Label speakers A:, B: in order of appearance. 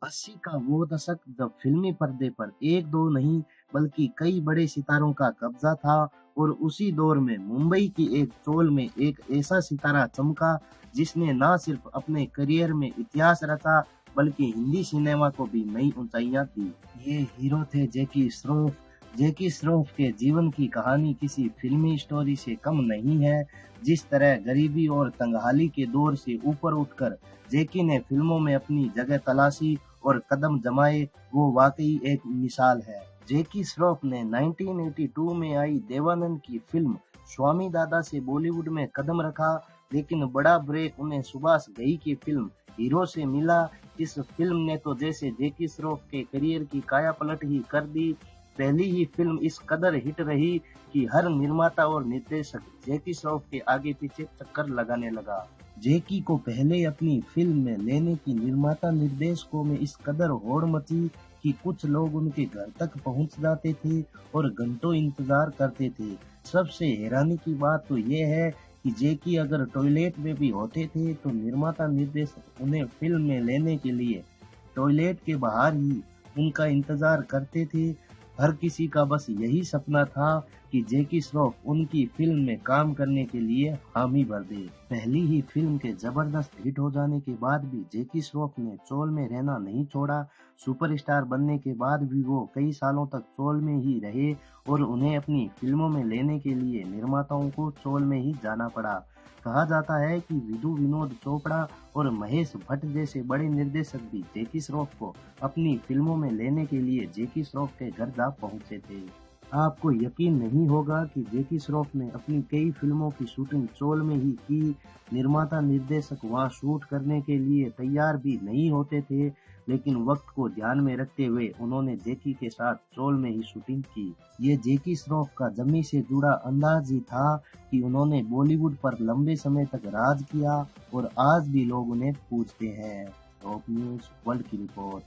A: 80 का वो दशक जब फिल्मी पर्दे पर एक दो नहीं बल्कि कई बड़े सितारों का कब्जा था और उसी दौर में मुंबई की एक चोल में एक ऐसा सितारा चमका जिसने ना सिर्फ अपने करियर में इतिहास रचा बल्कि हिंदी सिनेमा को भी नई ऊंचाइयां दी। ये हीरो थे जैकी श्रॉफ। जैकी श्रॉफ के जीवन की कहानी किसी फिल्मी स्टोरी से कम नहीं है। जिस तरह गरीबी और तंगहाली के दौर से ऊपर उठकर जैकी ने फिल्मों में अपनी जगह तलाशी और कदम जमाए, वो वाकई एक मिसाल है। जैकी श्रॉफ ने 1982 में आई देवानंद की फिल्म स्वामी दादा से बॉलीवुड में कदम रखा, लेकिन बड़ा ब्रेक उन्हें सुभाष घई की फिल्म हीरो से मिला। इस फिल्म ने तो जैसे जैकी श्रॉफ के करियर की कायापलट ही कर दी। पहली ही फिल्म इस कदर हिट रही कि हर निर्माता और निर्देशक जैकी श्रॉफ के आगे पीछे चक्कर लगाने लगा। जैकी को पहले अपनी फिल्म में लेने की निर्माता निर्देशकों में इस कदर होड़ मची कि कुछ लोग उनके घर तक पहुंच जाते थे और घंटों इंतजार करते थे। सबसे हैरानी की बात तो यह है कि जैकी अगर टॉयलेट में भी होते थे तो निर्माता निर्देशक उन्हें फिल्म में लेने के लिए टॉयलेट के बाहर ही उनका इंतजार करते थे। हर किसी का बस यही सपना था कि जैकी श्रॉफ उनकी फिल्म में काम करने के लिए हामी भर दे। पहली ही फिल्म के जबरदस्त हिट हो जाने के बाद भी जैकी श्रॉफ ने चोल में रहना नहीं छोड़ा। सुपरस्टार बनने के बाद भी वो कई सालों तक चोल में ही रहे और उन्हें अपनी फिल्मों में लेने के लिए निर्माताओं को चोल में ही जाना पड़ा। कहा जाता है कि विधु विनोद चोपड़ा और महेश भट्ट जैसे बड़े निर्देशक भी जैकी श्रॉफ को अपनी फिल्मों में लेने के लिए जैकी श्रॉफ के घर जा पहुंचे थे। आपको यकीन नहीं होगा कि जैकी श्रॉफ ने अपनी कई फिल्मों की शूटिंग चोल में ही की। निर्माता निर्देशक वहां शूट करने के लिए तैयार भी नहीं होते थे, लेकिन वक्त को ध्यान में रखते हुए उन्होंने जैकी के साथ चोल में ही शूटिंग की। ये जैकी श्रॉफ का जमी से जुड़ा अंदाज ही था कि उन्होंने बॉलीवुड पर लंबे समय तक राज किया और आज भी लोग उन्हें पूछते हैं। टॉप न्यूज वर्ल्ड की रिपोर्ट।